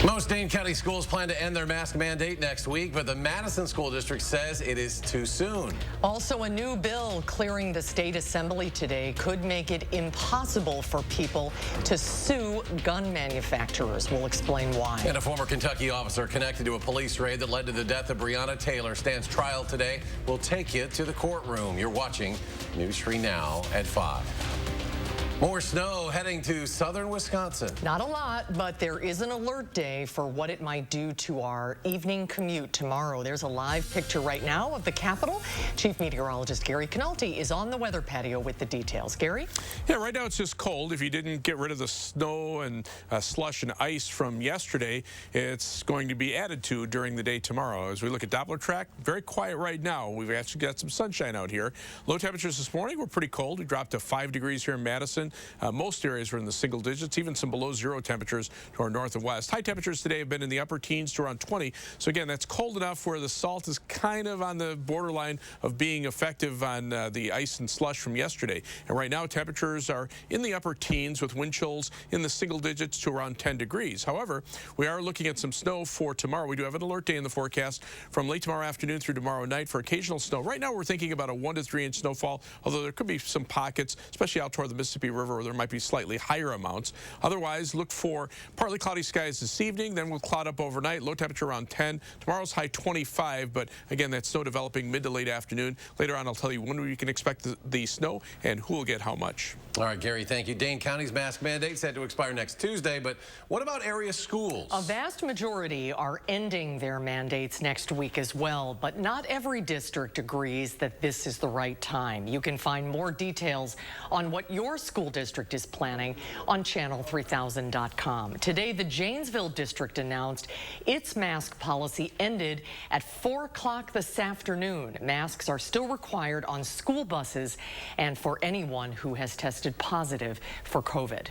Most Dane County schools plan to end their mask mandate next week, but the Madison School District says it is too soon. Also, a new bill clearing the state assembly today could make it impossible for people to sue gun manufacturers. We'll explain why. And a former Kentucky officer connected to a police raid that led to the death of Breonna Taylor stands trial today. We'll take you to the courtroom. You're watching News 3 Now at 5. More snow heading to southern Wisconsin. Not a lot, but there is an alert day for what it might do to our evening commute tomorrow. There's a live picture right now of the Capitol. Chief Meteorologist Gary Canalti is on the weather patio with the details. Gary? Yeah, right now it's just cold. If you didn't get rid of the snow and slush and ice from yesterday, it's going to be added to during the day tomorrow. As we look at Doppler track, very quiet right now. We've actually got some sunshine out here. Low temperatures this morning were pretty cold. We dropped to 5 degrees here in Madison. Most areas were in the single digits, even some below zero temperatures to our north and west. High temperatures today have been in the upper teens to around 20. So again, that's cold enough where the salt is kind of on the borderline of being effective on the ice and slush from yesterday. And right now, temperatures are in the upper teens with wind chills in the single digits to around 10 degrees. However, we are looking at some snow for tomorrow. We do have an alert day in the forecast from late tomorrow afternoon through tomorrow night for occasional snow. Right now, we're thinking about a 1 to 3 inch snowfall, although there could be some pockets, especially out toward the Mississippi River, where there might be slightly higher amounts. Otherwise, look for partly cloudy skies this evening, then we'll cloud up overnight. Low temperature around 10. Tomorrow's high 25, but again, that snow developing mid to late afternoon. Later on, I'll tell you when we can expect the snow and who will get how much. All right, Gary, thank you. Dane County's mask mandate set to expire next Tuesday, but what about area schools? A vast majority are ending their mandates next week as well, but not every district agrees that this is the right time. You can find more details on what your school district is planning on channel3000.com. Today, the Janesville district announced its mask policy ended at 4 o'clock this afternoon. Masks are still required on school buses and for anyone who has tested positive for COVID.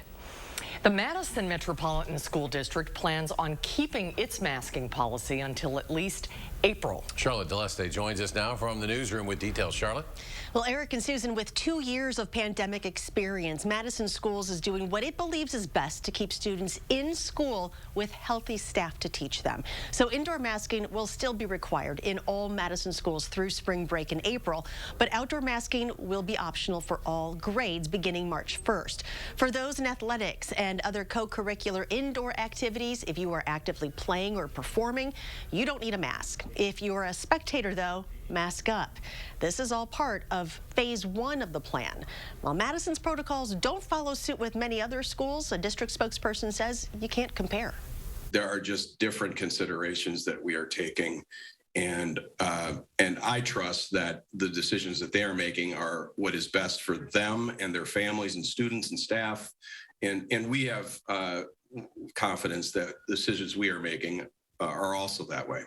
The Madison Metropolitan School District plans on keeping its masking policy until at least April. Charlotte Deleste joins us now from the newsroom with details. Charlotte? Well, Eric and Susan, with 2 years of pandemic experience, Madison Schools is doing what it believes is best to keep students in school with healthy staff to teach them. So indoor masking will still be required in all Madison schools through spring break in April, but outdoor masking will be optional for all grades beginning March 1st. For those in athletics and other co-curricular indoor activities, if you are actively playing or performing, you don't need a mask. If you're a spectator, though, mask up. This is all part of phase 1 of the plan. While Madison's protocols don't follow suit with many other schools, a district spokesperson says you can't compare. There are just different considerations that we are taking, and I trust that the decisions that they are making are what is best for them and their families and students and staff, and we have confidence that the decisions we are making are also that way.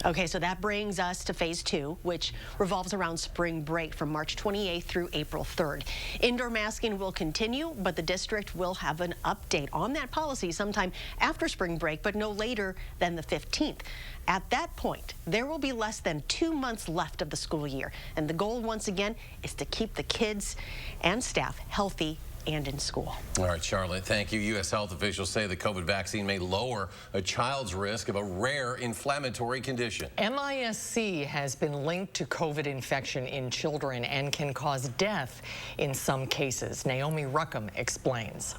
Okay, so that brings us to phase 2, which revolves around spring break from March 28th through April 3rd. Indoor masking will continue, but the district will have an update on that policy sometime after spring break, but no later than the 15th. At that point, there will be less than 2 months left of the school year, and the goal, once again, is to keep the kids and staff healthy and in school. All right, Charlotte, thank you. U.S. health officials say the COVID vaccine may lower a child's risk of a rare inflammatory condition. MIS-C has been linked to COVID infection in children and can cause death in some cases. Naomi Ruckham explains.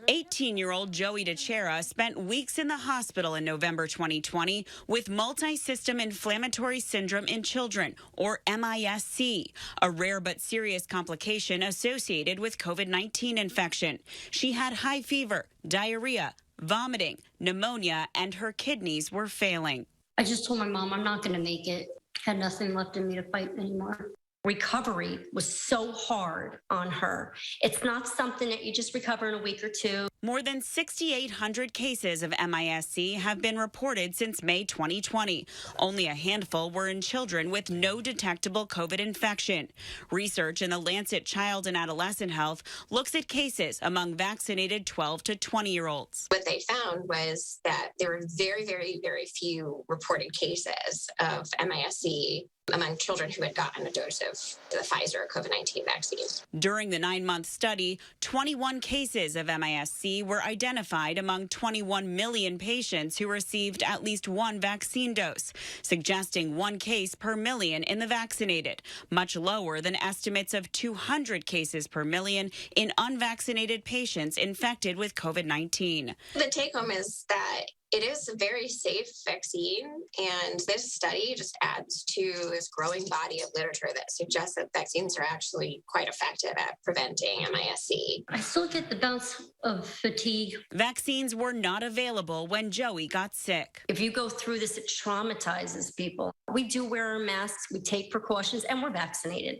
18-year-old Joey DeChera spent weeks in the hospital in November 2020 with multi-system inflammatory syndrome in children, or MIS-C, a rare but serious complication associated with COVID-19 infection. She had high fever, diarrhea, vomiting, pneumonia, and her kidneys were failing. I just told my mom I'm not going to make it. Had nothing left in me to fight anymore. Recovery was so hard on her. It's not something that you just recover in a week or two. More than 6,800 cases of MIS-C have been reported since May 2020. Only a handful were in children with no detectable COVID infection. Research in the Lancet Child and Adolescent Health looks at cases among vaccinated 12 to 20-year-olds. What they found was that there were very, very, very few reported cases of MIS-C among children who had gotten a dose of the Pfizer COVID-19 vaccine. During the 9-month study, 21 cases of MIS-C MIS-C were identified among 21 million patients who received at least one vaccine dose, suggesting 1 case per million in the vaccinated, much lower than estimates of 200 cases per million in unvaccinated patients infected with COVID-19. The take home is that it is a very safe vaccine, and this study just adds to this growing body of literature that suggests that vaccines are actually quite effective at preventing MIS-C. I still get the bouts of fatigue. Vaccines were not available when Joey got sick. If you go through this, it traumatizes people. We do wear our masks, we take precautions, and we're vaccinated.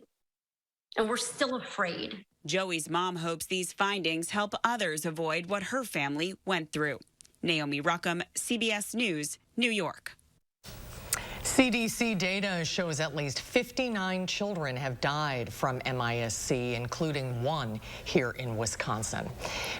And we're still afraid. Joey's mom hopes these findings help others avoid what her family went through. Naomi Ruckham, CBS News, New York. CDC data shows at least 59 children have died from MIS-C, including 1 here in Wisconsin.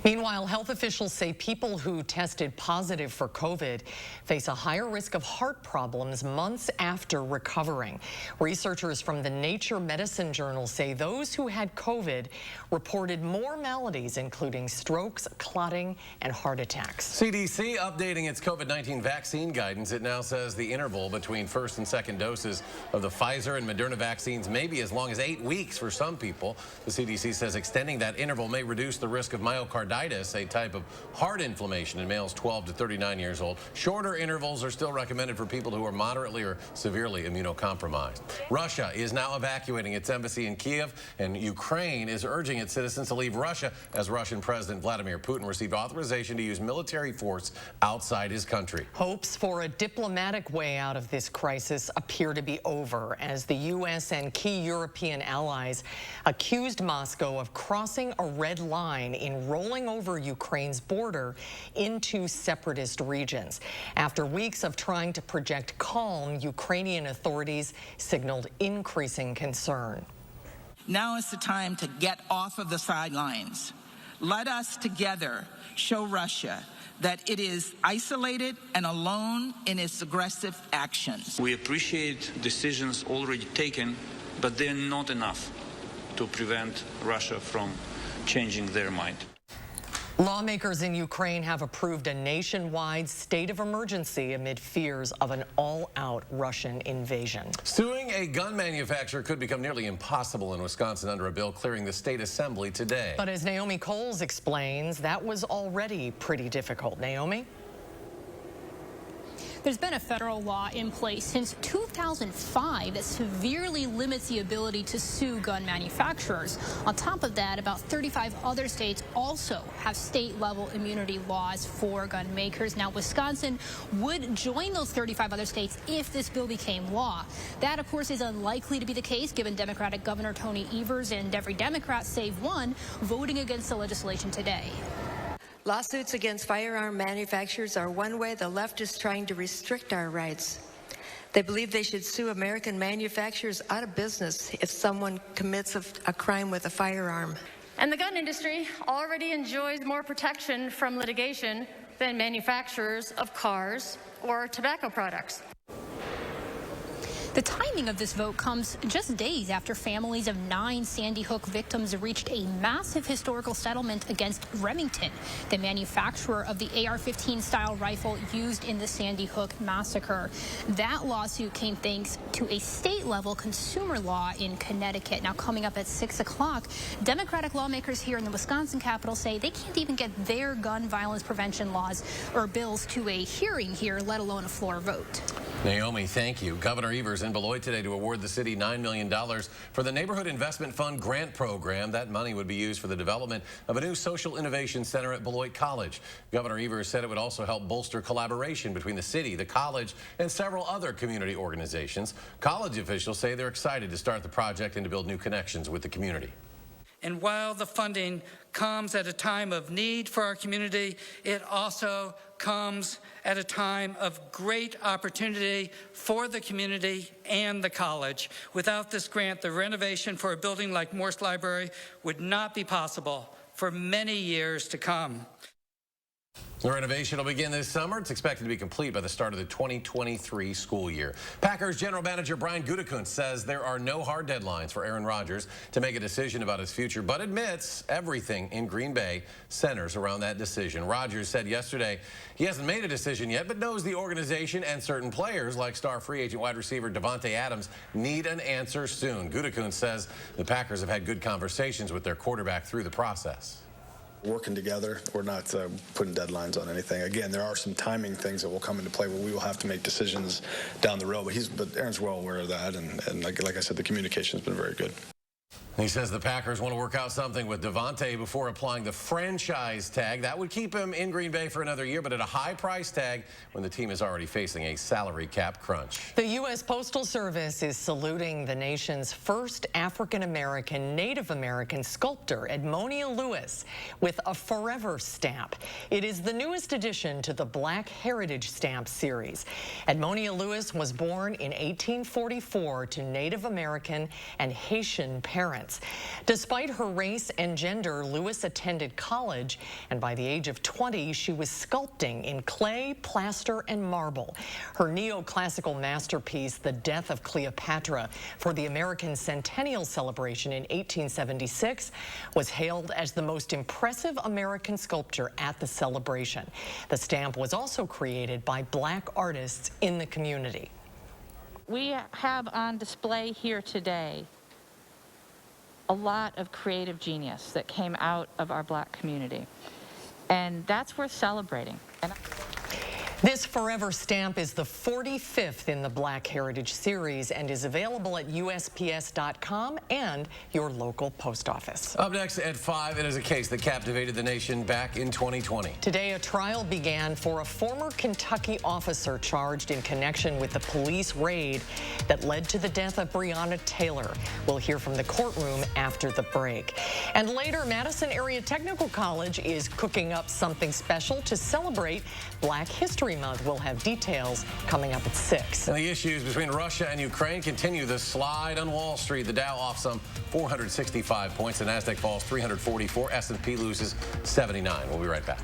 Meanwhile, health officials say people who tested positive for COVID face a higher risk of heart problems months after recovering. Researchers from the Nature Medicine journal say those who had COVID reported more maladies, including strokes, clotting, and heart attacks. CDC updating its COVID-19 vaccine guidance. It now says the interval between first and second doses of the Pfizer and Moderna vaccines may be as long as 8 weeks for some people. The CDC says extending that interval may reduce the risk of myocarditis, a type of heart inflammation in males 12 to 39 years old. Shorter intervals are still recommended for people who are moderately or severely immunocompromised. Russia is now evacuating its embassy in Kiev, and Ukraine is urging its citizens to leave Russia as Russian President Vladimir Putin received authorization to use military force outside his country. Hopes for a diplomatic way out of this crisis appear to be over as the U.S. and key European allies accused Moscow of crossing a red line in rolling over Ukraine's border into separatist regions. After weeks of trying to project calm, Ukrainian authorities signaled increasing concern. Now is the time to get off of the sidelines. Let us together show Russia that it is isolated and alone in its aggressive actions. We appreciate decisions already taken, but they're not enough to prevent Russia from changing their mind. Lawmakers in Ukraine have approved a nationwide state of emergency amid fears of an all-out Russian invasion. Suing a gun manufacturer could become nearly impossible in Wisconsin under a bill clearing the state assembly today. But as Naomi Coles explains, that was already pretty difficult. Naomi? There's been a federal law in place since 2005 that severely limits the ability to sue gun manufacturers. On top of that, about 35 other states also have state-level immunity laws for gun makers. Now, Wisconsin would join those 35 other states if this bill became law. That, of course, is unlikely to be the case given Democratic Governor Tony Evers and every Democrat save one voting against the legislation today. Lawsuits against firearm manufacturers are one way the left is trying to restrict our rights. They believe they should sue American manufacturers out of business if someone commits a crime with a firearm. And the gun industry already enjoys more protection from litigation than manufacturers of cars or tobacco products. The timing of this vote comes just days after families of 9 Sandy Hook victims reached a massive historical settlement against Remington, the manufacturer of the AR-15 style rifle used in the Sandy Hook massacre. That lawsuit came thanks to a state-level consumer law in Connecticut. Now, coming up at 6 o'clock, Democratic lawmakers here in the Wisconsin Capitol say they can't even get their gun violence prevention laws or bills to a hearing here, let alone a floor vote. Naomi, thank you. Governor Evers in Beloit today to award the city $9 million for the Neighborhood Investment Fund grant program. That money would be used for the development of a new social innovation center at Beloit College. Governor Evers said it would also help bolster collaboration between the city, the college, and several other community organizations. College officials say they're excited to start the project and to build new connections with the community. And while the funding comes at a time of need for our community, it also comes at a time of great opportunity for the community and the college. Without this grant, the renovation for a building like Morse Library would not be possible for many years to come. The renovation will begin this summer. It's expected to be complete by the start of the 2023 school year. Packers general manager Brian Gutekunst says there are no hard deadlines for Aaron Rodgers to make a decision about his future, but admits everything in Green Bay centers around that decision. Rodgers said yesterday he hasn't made a decision yet, but knows the organization and certain players like star free agent wide receiver Davante Adams need an answer soon. Gutekunst says the Packers have had good conversations with their quarterback through the process. Working together, we're not putting deadlines on anything. Again, there are some timing things that will come into play where we will have to make decisions down the road, but Aaron's well aware of that, and like I said, the communication has been very good. He says the Packers want to work out something with Davante before applying the franchise tag. That would keep him in Green Bay for another year, but at a high price tag when the team is already facing a salary cap crunch. The U.S. Postal Service is saluting the nation's first African-American, Native American sculptor, Edmonia Lewis, with a Forever stamp. It is the newest addition to the Black Heritage Stamp series. Edmonia Lewis was born in 1844 to Native American and Haitian parents. Despite her race and gender, Lewis attended college, and by the age of 20, she was sculpting in clay, plaster, and marble. Her neoclassical masterpiece, The Death of Cleopatra, for the American Centennial Celebration in 1876, was hailed as the most impressive American sculpture at the celebration. The stamp was also created by Black artists in the community. We have on display here today a lot of creative genius that came out of our Black community, and that's worth celebrating. This Forever stamp is the 45th in the Black Heritage series and is available at USPS.com and your local post office. Up next at 5, it is a case that captivated the nation back in 2020. Today, a trial began for a former Kentucky officer charged in connection with the police raid that led to the death of Breonna Taylor. We'll hear from the courtroom after the break. And later, Madison Area Technical College is cooking up something special to celebrate Black History Month. We'll have details coming up at 6. And the issues between Russia and Ukraine continue. The slide on Wall Street. The Dow off some 465 points. The Nasdaq falls 344. S&P loses 79. We'll be right back.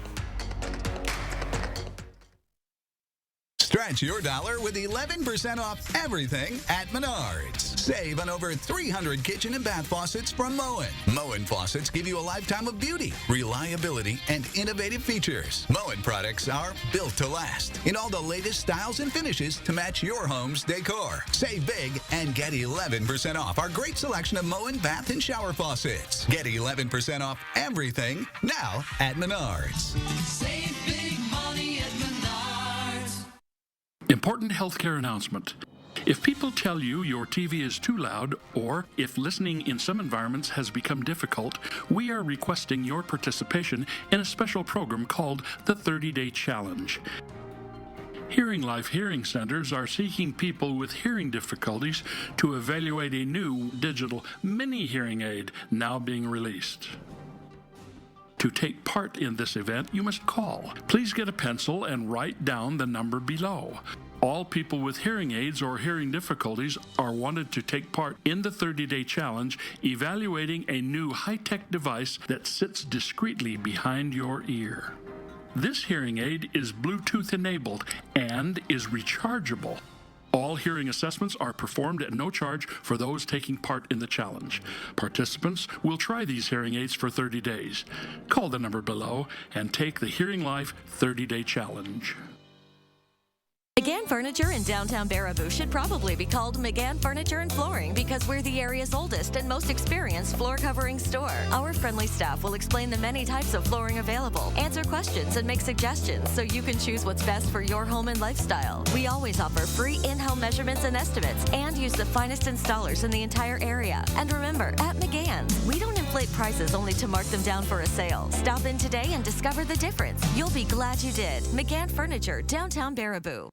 Stretch your dollar with 11% off everything at Menards. Save on over 300 kitchen and bath faucets from Moen. Moen faucets give you a lifetime of beauty, reliability, and innovative features. Moen products are built to last in all the latest styles and finishes to match your home's decor. Save big and get 11% off our great selection of Moen bath and shower faucets. Get 11% off everything now at Menards. Save big money at Menards. Important healthcare announcement. If people tell you your TV is too loud, or if listening in some environments has become difficult, we are requesting your participation in a special program called the 30-Day Challenge. Hearing Life Hearing Centers are seeking people with hearing difficulties to evaluate a new digital mini hearing aid now being released. To take part in this event, you must call. Please get a pencil and write down the number below. All people with hearing aids or hearing difficulties are wanted to take part in the 30-Day Challenge, evaluating a new high-tech device that sits discreetly behind your ear. This hearing aid is Bluetooth enabled and is rechargeable. All hearing assessments are performed at no charge for those taking part in the challenge. Participants will try these hearing aids for 30 days. Call the number below and take the Hearing Life 30-Day Challenge. McGann Furniture in downtown Baraboo should probably be called McGann Furniture and Flooring because we're the area's oldest and most experienced floor covering store. Our friendly staff will explain the many types of flooring available, answer questions, and make suggestions so you can choose what's best for your home and lifestyle. We always offer free in-home measurements and estimates and use the finest installers in the entire area. And remember, at McGann's, we don't inflate prices only to mark them down for a sale. Stop in today and discover the difference. You'll be glad you did. McGann Furniture, downtown Baraboo.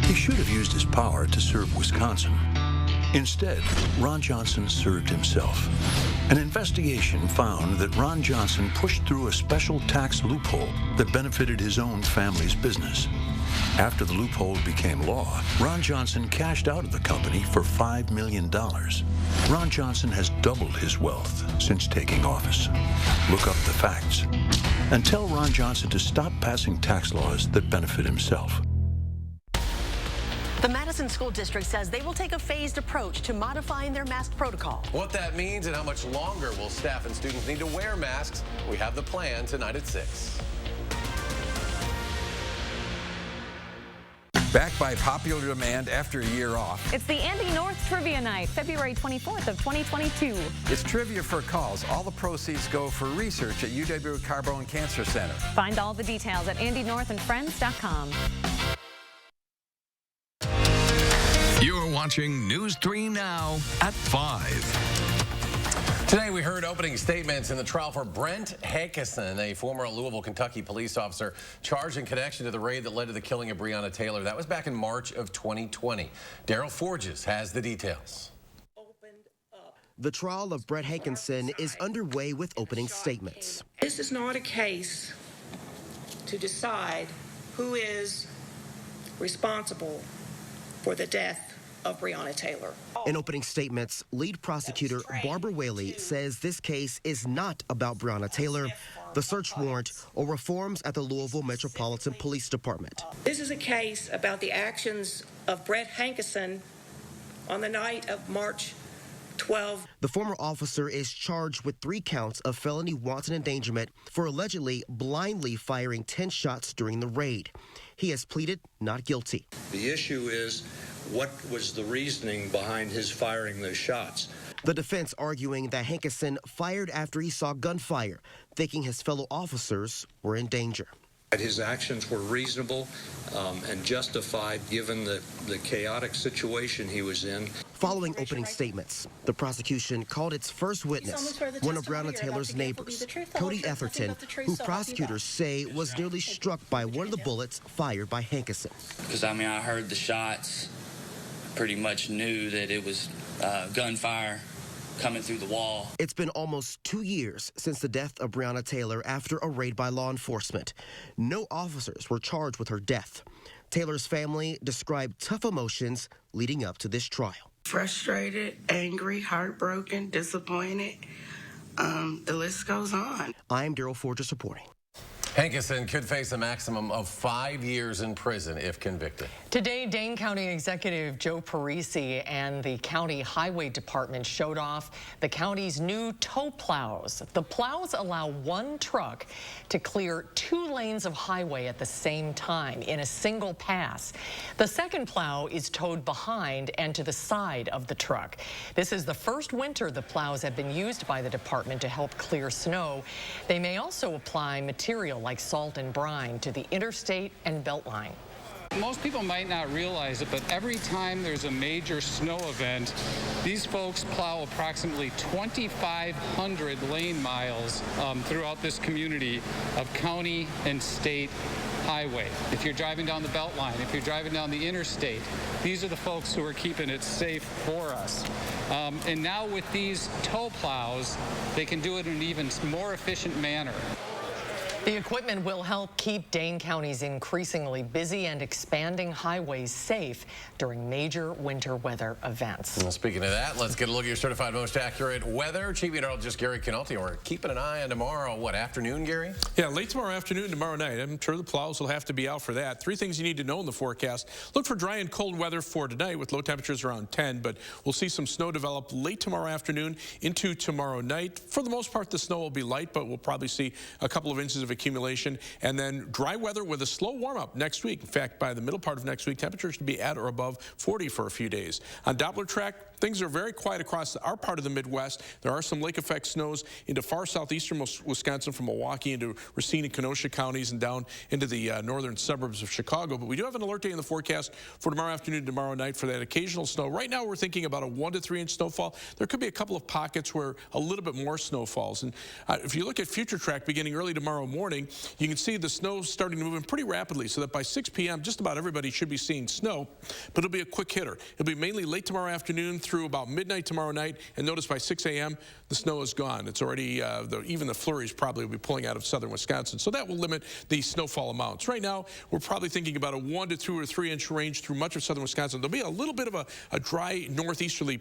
He should have used his power to serve Wisconsin. Instead, Ron Johnson served himself. An investigation found that Ron Johnson pushed through a special tax loophole that benefited his own family's business. After the loophole became law, Ron Johnson cashed out of the company for $5 million. Ron Johnson has doubled his wealth since taking office. Look up the facts and tell Ron Johnson to stop passing tax laws that benefit himself. The Madison School District says they will take a phased approach to modifying their mask protocol. What that means and how much longer will staff and students need to wear masks, we have the plan tonight at 6. Back by popular demand after a year off. It's the Andy North Trivia Night, February 24th of 2022. It's trivia for calls. All the proceeds go for research at UW Carbone Cancer Center. Find all the details at andynorthandfriends.com. You're watching News 3 Now at 5. Today, we heard opening statements in the trial for Brent Hankerson, a former Louisville, Kentucky police officer charged in connection to the raid that led to the killing of Breonna Taylor. That was back in March of 2020. Daryl Forges has the details. The trial of Brent Hankerson is underway with opening statements. This is not a case to decide who is responsible for the death of Breonna Taylor. In opening statements, lead prosecutor Barbara Whaley says this case is not about Breonna Taylor, the search warrant, or reforms at the Louisville Metropolitan Police Department. This is a case about the actions of Brent Hankerson on the night of March 12. The former officer is charged with 3 counts of felony wanton endangerment for allegedly blindly firing 10 shots during the raid. He has pleaded not guilty. The issue is, what was the reasoning behind his firing those shots? The defense arguing that Hankerson fired after he saw gunfire, thinking his fellow officers were in danger. That his actions were reasonable and justified given the chaotic situation he was in. Following opening statements, the prosecution called its first witness, one of Breonna Taylor's neighbors, Cody Etherton, who prosecutors say was nearly struck by one of the bullets fired by Hankerson. Because, I mean, I heard the shots, pretty much knew that it was gunfire coming through the wall. It's been almost 2 years since the death of Breonna Taylor after a raid by law enforcement. No officers were charged with her death. Taylor's family described tough emotions leading up to this trial. Frustrated, angry, heartbroken, disappointed. The list goes on. I'm Daryl Forges reporting. Hankerson could face a maximum of 5 years in prison if convicted. Today, Dane County Executive Joe Parisi and the County Highway Department showed off the county's new tow plows. The plows allow one truck to clear 2 lanes of highway at the same time in a single pass. The second plow is towed behind and to the side of the truck. This is the first winter the plows have been used by the department to help clear snow. They may also apply material like salt and brine to the interstate and beltline. Most people might not realize it, but every time there's a major snow event, these folks plow approximately 2,500 lane miles throughout this community of county and state highway. If you're driving down the Beltline, if you're driving down the interstate, these are the folks who are keeping it safe for us. And now with these tow plows, they can do it in an even more efficient manner. The equipment will help keep Dane County's increasingly busy and expanding highways safe during major winter weather events. Well, speaking of that, let's get a look at your certified most accurate weather. Chief Meteorologist Gary Canalti. We're keeping an eye on tomorrow. What, afternoon, Gary? Yeah, late tomorrow afternoon, tomorrow night. I'm sure the plows will have to be out for that. 3 things you need to know in the forecast. Look for dry and cold weather for tonight with low temperatures around 10, but we'll see some snow develop late tomorrow afternoon into tomorrow night. For the most part, the snow will be light, but we'll probably see a couple of inches of accumulation, and then dry weather with a slow warm-up next week. In fact, by the middle part of next week, temperatures should be at or above 40 for a few days. On Doppler track, things are very quiet across our part of the Midwest. There are some lake effect snows into far southeastern Wisconsin from Milwaukee into Racine and Kenosha counties and down into the northern suburbs of Chicago. But we do have an alert day in the forecast for tomorrow afternoon and tomorrow night for that occasional snow. Right now, we're thinking about a 1 to 3 inch snowfall. There could be a couple of pockets where a little bit more snow falls. And if you look at future track beginning early tomorrow morning, you can see the snow starting to move in pretty rapidly so that by 6 p.m., just about everybody should be seeing snow, but it'll be a quick hitter. It'll be mainly late tomorrow afternoon through about midnight tomorrow night, and notice by 6 a.m. the snow is gone. It's already, even the flurries probably will be pulling out of southern Wisconsin, so that will limit the snowfall amounts. Right now, we're probably thinking about a 1 to 2 or 3 inch range through much of southern Wisconsin. There'll be a little bit of a dry northeasterly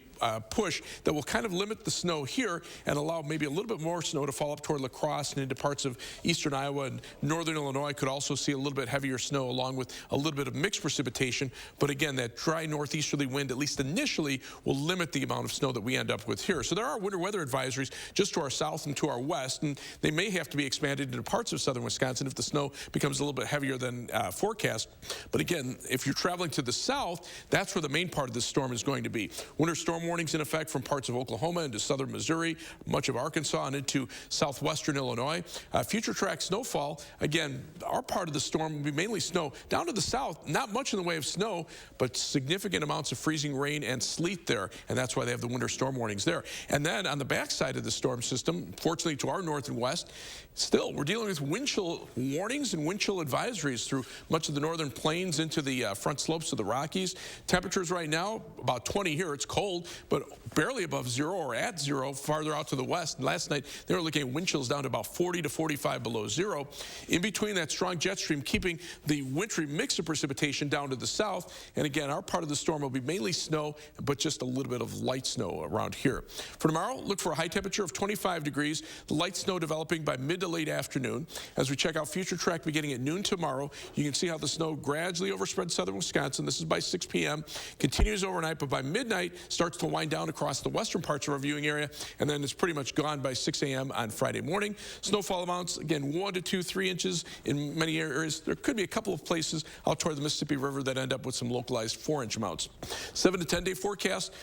push that will kind of limit the snow here and allow maybe a little bit more snow to fall up toward La Crosse and into parts of eastern Iowa, and northern Illinois could also see a little bit heavier snow along with a little bit of mixed precipitation. But again, that dry northeasterly wind, at least initially, will limit the amount of snow that we end up with here. So there are winter weather advisories just to our south and to our west, and they may have to be expanded into parts of southern Wisconsin if the snow becomes a little bit heavier than forecast. But again, if you're traveling to the south, that's where the main part of this storm is going to be. Winter storm warnings in effect from parts of Oklahoma into southern Missouri, much of Arkansas, and into southwestern Illinois. Future track snowfall, again, our part of the storm will be mainly snow. Down to the south, not much in the way of snow, but significant amounts of freezing rain and sleet there, and that's why they have the winter storm warnings there. And then on the backside of the storm system, fortunately to our north and west, still we're dealing with wind chill warnings and wind chill advisories through much of the northern plains into the front slopes of the Rockies. Temperatures right now about 20 here. It's cold, but barely above zero or at zero farther out to the west. And last night they were looking at wind chills down to about 40 to 45 below zero. In between, that strong jet stream keeping the wintry mix of precipitation down to the south. And again, our part of the storm will be mainly snow, but just a little bit of light snow around here. For tomorrow, look for a high temperature of 25 degrees. The light snow developing by mid to late afternoon. As we check out future track beginning at noon tomorrow, you can see how the snow gradually overspreads southern Wisconsin. This is by 6 p.m. Continues overnight, but by midnight starts to wind down across the western parts of our viewing area, and then it's pretty much gone by 6 a.m. on Friday morning. Snowfall amounts, again, 1 to 2, 3 inches in many areas. There could be a couple of places out toward the Mississippi River that end up with some localized 4-inch amounts. 7 to 10 day forecast.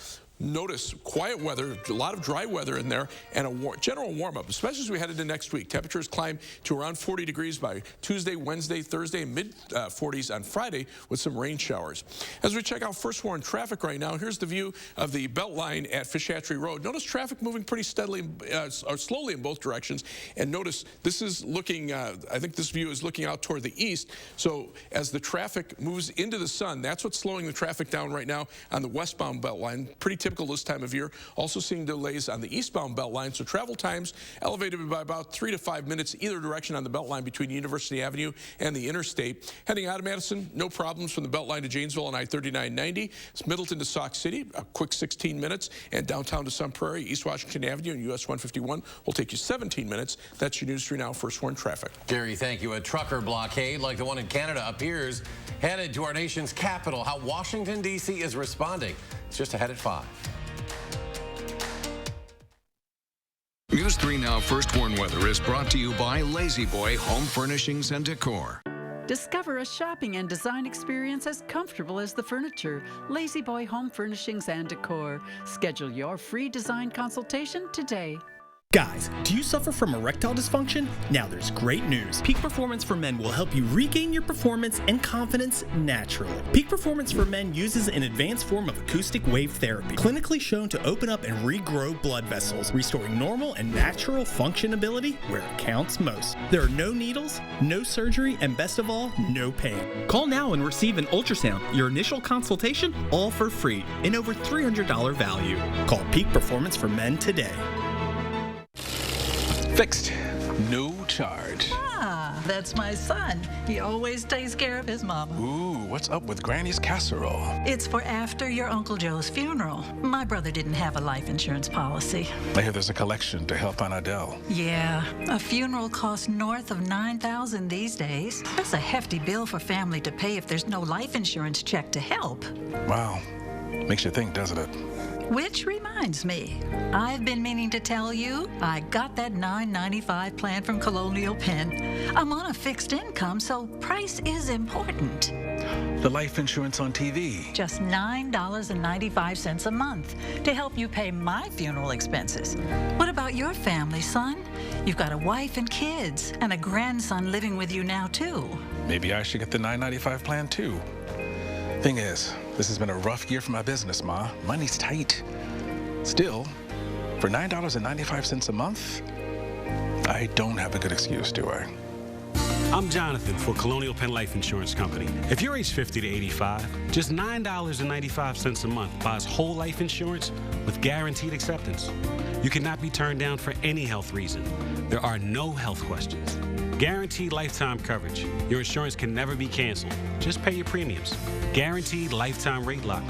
Notice quiet weather, a lot of dry weather in there, and a general warm-up, especially as we head into next week. Temperatures climb to around 40 degrees by Tuesday, Wednesday, Thursday, mid-40s on Friday with some rain showers. As we check out first warn traffic right now, here's the view of the Beltline at Fish Hatchery Road. Notice traffic moving pretty steadily or slowly in both directions. And notice this is looking, I think this view is looking out toward the east. So as the traffic moves into the sun, that's what's slowing the traffic down right now on the westbound Beltline. Pretty typical this time of year. Also seeing delays on the eastbound Beltline, so travel times elevated by about 3 to 5 minutes either direction on the Beltline between University Avenue and the interstate. Heading out of Madison, no problems from the Beltline to Janesville on I-3990. It's Middleton to Sauk City, a quick 16 minutes, and downtown to Sun Prairie, East Washington Avenue and US 151 will take you 17 minutes. That's your News 3 Now First Warn traffic. Gary, thank you. A trucker blockade like the one in Canada appears headed to our nation's capital. How Washington, D.C. is responding. It's just ahead at 5. News 3 Now First Warn Weather is brought to you by Lazy Boy Home Furnishings and Decor. Discover a shopping and design experience as comfortable as the furniture. Lazy Boy Home Furnishings and Decor. Schedule your free design consultation today. Guys, do you suffer from erectile dysfunction? Now there's great news. Peak Performance for Men will help you regain your performance and confidence naturally. Peak Performance for Men uses an advanced form of acoustic wave therapy, clinically shown to open up and regrow blood vessels, restoring normal and natural functionability where it counts most. There are no needles, no surgery, and best of all, no pain. Call now and receive an ultrasound, your initial consultation, all for free, in over $300 value. Call Peak Performance for Men today. Fixed. No charge. Ah, that's my son. He always takes care of his mama. Ooh, what's up with Granny's casserole? It's for after your Uncle Joe's funeral. My brother didn't have a life insurance policy. I hear there's a collection to help Aunt Adele. Yeah, a funeral costs north of $9,000 these days. That's a hefty bill for family to pay if there's no life insurance check to help. Wow. Makes you think, doesn't it? Which reminds me, I've been meaning to tell you, I got that $9.95 plan from Colonial Penn. I'm on a fixed income, so price is important. The life insurance on TV. Just $9.95 a month to help you pay my funeral expenses. What about your family, son? You've got a wife and kids, and a grandson living with you now, too. Maybe I should get the $9.95 plan, too. Thing is, this has been a rough year for my business, Ma. Money's tight. Still, for $9.95 a month, I don't have a good excuse, do I? I'm Jonathan for Colonial Penn Life Insurance Company. If you're age 50 to 85, just $9.95 a month buys whole life insurance with guaranteed acceptance. You cannot be turned down for any health reason. There are no health questions. Guaranteed lifetime coverage. Your insurance can never be canceled. Just pay your premiums. Guaranteed lifetime rate lock.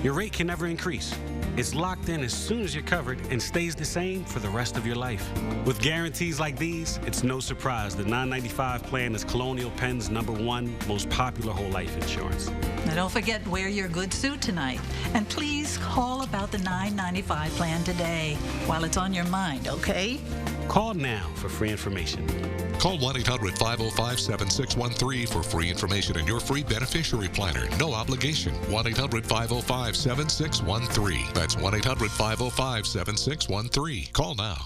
Your rate can never increase. It's locked in as soon as you're covered and stays the same for the rest of your life. With guarantees like these, it's no surprise the $9.95 plan is Colonial Penn's #1 most popular whole life insurance. Now don't forget, wear your good suit tonight. And please call about the $9.95 plan today while it's on your mind, okay? Call now for free information. Call 1-800-505-7613 for free information and your free beneficiary planner. No obligation. 1-800-505-7613. That's 1-800-505-7613. Call now.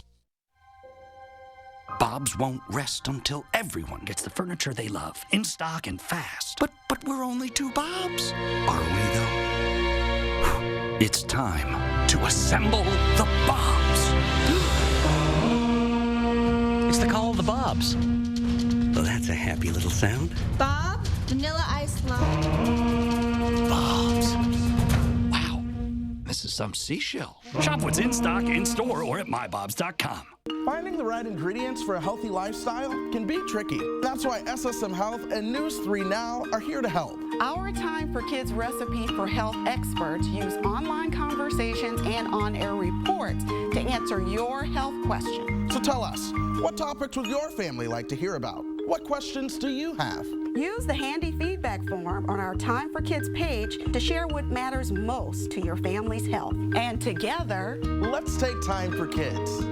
Bob's won't rest until everyone gets the furniture they love, in stock and fast. But we're only 2 Bobs. Are we, though? It's time to assemble the Bobs. It's the call of the Bobs. Well, that's a happy little sound. Bob, vanilla ice latte. Bobs. Wow, this is some seashell. Shop what's in stock, in store, or at mybobs.com. Finding the right ingredients for a healthy lifestyle can be tricky. That's why SSM Health and News 3 Now are here to help. Our Time for Kids recipe for health experts use online conversations and on-air reports to answer your health questions. So tell us, what topics would your family like to hear about? What questions do you have? Use the handy feedback form on our Time for Kids page to share what matters most to your family's health. And together, let's take time for kids.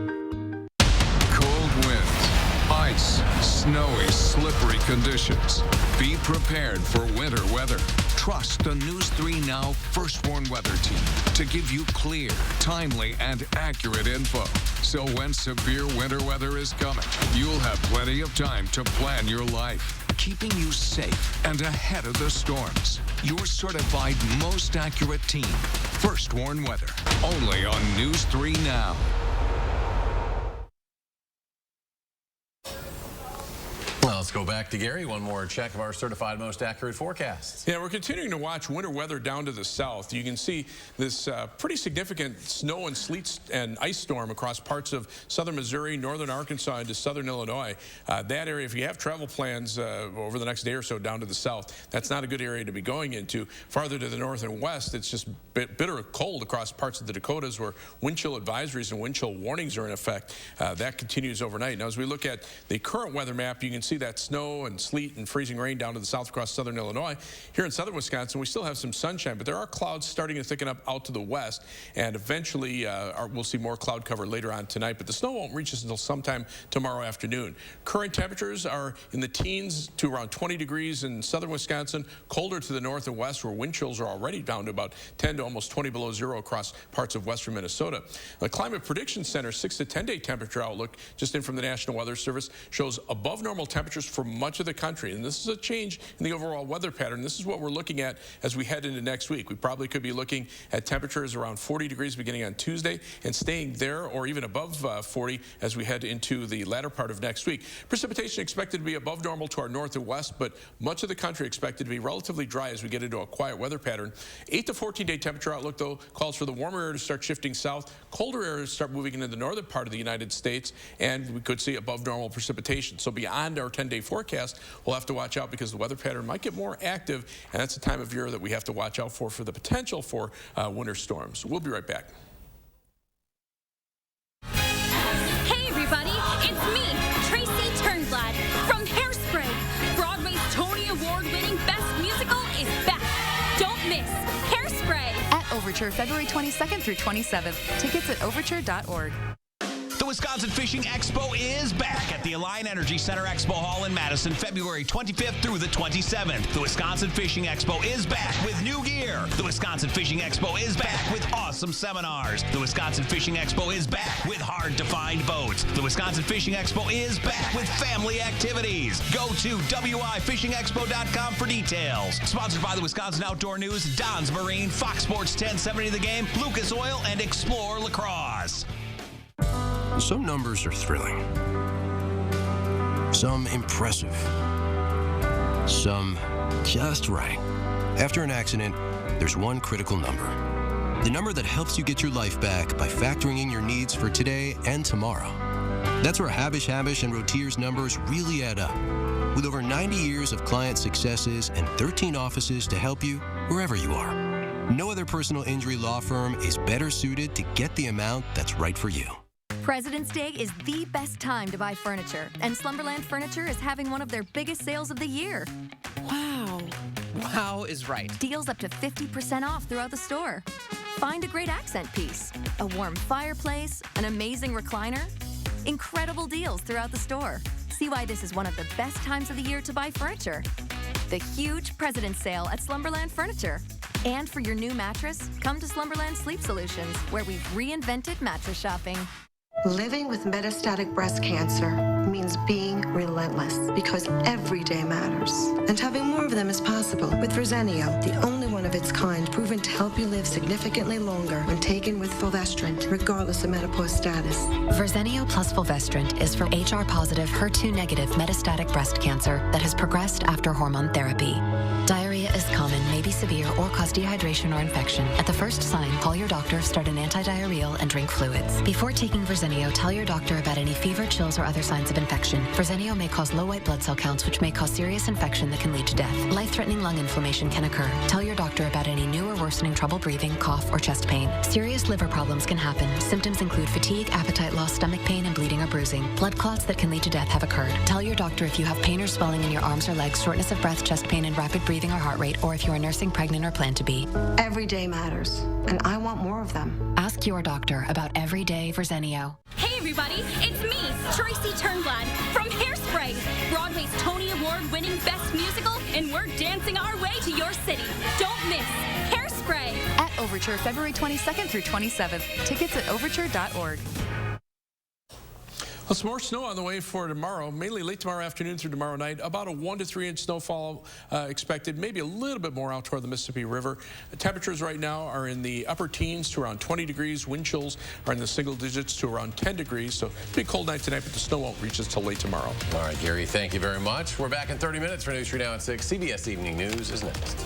Cold winds, ice, snowy, slippery conditions. Be prepared for winter weather. Trust the News 3 Now First Warn Weather Team to give you clear, timely, and accurate info. So when severe winter weather is coming, you'll have plenty of time to plan your life, keeping you safe and ahead of the storms. Your certified most accurate team, First Warn Weather, only on News 3 Now. Well, let's go back to Gary. One more check of our certified most accurate forecasts. Yeah, we're continuing to watch winter weather down to the south. You can see this pretty significant snow and sleet and ice storm across parts of southern Missouri, northern Arkansas, into southern Illinois. That area, if you have travel plans over the next day or so down to the south, that's not a good area to be going into. Farther to the north and west, it's just bitter cold across parts of the Dakotas where wind chill advisories and wind chill warnings are in effect. That continues overnight. Now, as we look at the current weather map, you can see that snow and sleet and freezing rain down to the south across southern Illinois. Here in southern Wisconsin, we still have some sunshine, but there are clouds starting to thicken up out to the west, and eventually we'll see more cloud cover later on tonight, but the snow won't reach us until sometime tomorrow afternoon. Current temperatures are in the teens to around 20 degrees in southern Wisconsin, colder to the north and west, where wind chills are already down to about 10 to almost 20 below zero across parts of western Minnesota. The Climate Prediction Center 6 to 10 day temperature outlook, just in from the National Weather Service, shows above normal temperatures for much of the country, and this is a change in the overall weather pattern. This is what we're looking at as we head into next week. We probably could be looking at temperatures around 40 degrees beginning on Tuesday and staying there or even above 40 as we head into the latter part of next week. Precipitation expected to be above normal to our north and west, but much of the country expected to be relatively dry as we get into a quiet weather pattern. 8 to 14 day temperature outlook, though, calls for the warmer air to start shifting south, colder air to start moving into the northern part of the United States, and we could see above normal precipitation. So beyond our 10-day forecast, we'll have to watch out because the weather pattern might get more active, and that's the time of year that we have to watch out for the potential for winter storms. We'll be right back. Hey everybody, it's me, Tracy Turnblad from Hairspray. Broadway's Tony Award-winning Best Musical is back. Don't miss Hairspray. At Overture, February 22nd through 27th. Tickets at overture.org. The Wisconsin Fishing Expo is back at the Alliant Energy Center Expo Hall in Madison, February 25th through the 27th. The Wisconsin Fishing Expo is back with new gear. The Wisconsin Fishing Expo is back with awesome seminars. The Wisconsin Fishing Expo is back with hard-to-find boats. The Wisconsin Fishing Expo is back with family activities. Go to wifishingexpo.com for details. Sponsored by the Wisconsin Outdoor News, Don's Marine, Fox Sports 1070 The Game, Lucas Oil, and Explore Lacrosse. Some numbers are thrilling, some impressive, some just right. After an accident, there's one critical number. The number that helps you get your life back by factoring in your needs for today and tomorrow. That's where Habish and Rotier's numbers really add up. With over 90 years of client successes and 13 offices to help you wherever you are. No other personal injury law firm is better suited to get the amount that's right for you. President's Day is the best time to buy furniture, and Slumberland Furniture is having one of their biggest sales of the year. Wow. Wow is right. Deals up to 50% off throughout the store. Find a great accent piece, a warm fireplace, an amazing recliner. Incredible deals throughout the store. See why this is one of the best times of the year to buy furniture. The huge President's Sale at Slumberland Furniture. And for your new mattress, come to Slumberland Sleep Solutions, where we've reinvented mattress shopping. Living with metastatic breast cancer means being relentless because every day matters. And having more of them is possible with Verzenio, the only one of its kind proven to help you live significantly longer when taken with fulvestrant, regardless of menopause status. Verzenio plus fulvestrant is for HR-positive, HER2-negative metastatic breast cancer that has progressed after hormone therapy. Diarrhea is common, may be severe, or cause dehydration or infection. At the first sign, call your doctor, start an antidiarrheal, and drink fluids. Before taking Verzenio, tell your doctor about any fever, chills, or other signs of infection. Verzenio may cause low white blood cell counts, which may cause serious infection that can lead to death. Life-threatening lung inflammation can occur. Tell your doctor about any new or worsening trouble breathing, cough, or chest pain. Serious liver problems can happen. Symptoms include fatigue, appetite loss, stomach pain, and bleeding or bruising. Blood clots that can lead to death have occurred. Tell your doctor if you have pain or swelling in your arms or legs, shortness of breath, chest pain, and rapid breathing or heart rate, or if you are nursing, pregnant, or plan to be. Every day matters, and I want more of them. Ask your doctor about Everyday Verzenio. Hey everybody, it's me, Tracy Turnblad from Hairspray, Broadway's Tony Award-winning Best Musical, and we're dancing our way to your city. Don't miss Hairspray. At Overture, February 22nd through 27th. Tickets at overture.org. Well, some more snow on the way for tomorrow, mainly late tomorrow afternoon through tomorrow night. About a 1 to 3 inch snowfall expected, maybe a little bit more out toward the Mississippi River. The temperatures right now are in the upper teens to around 20 degrees. Wind chills are in the single digits to around 10 degrees. So it'll be a cold night tonight, but the snow won't reach us till late tomorrow. All right, Gary, thank you very much. We're back in 30 minutes for News 3 Now at 6. CBS Evening News is next.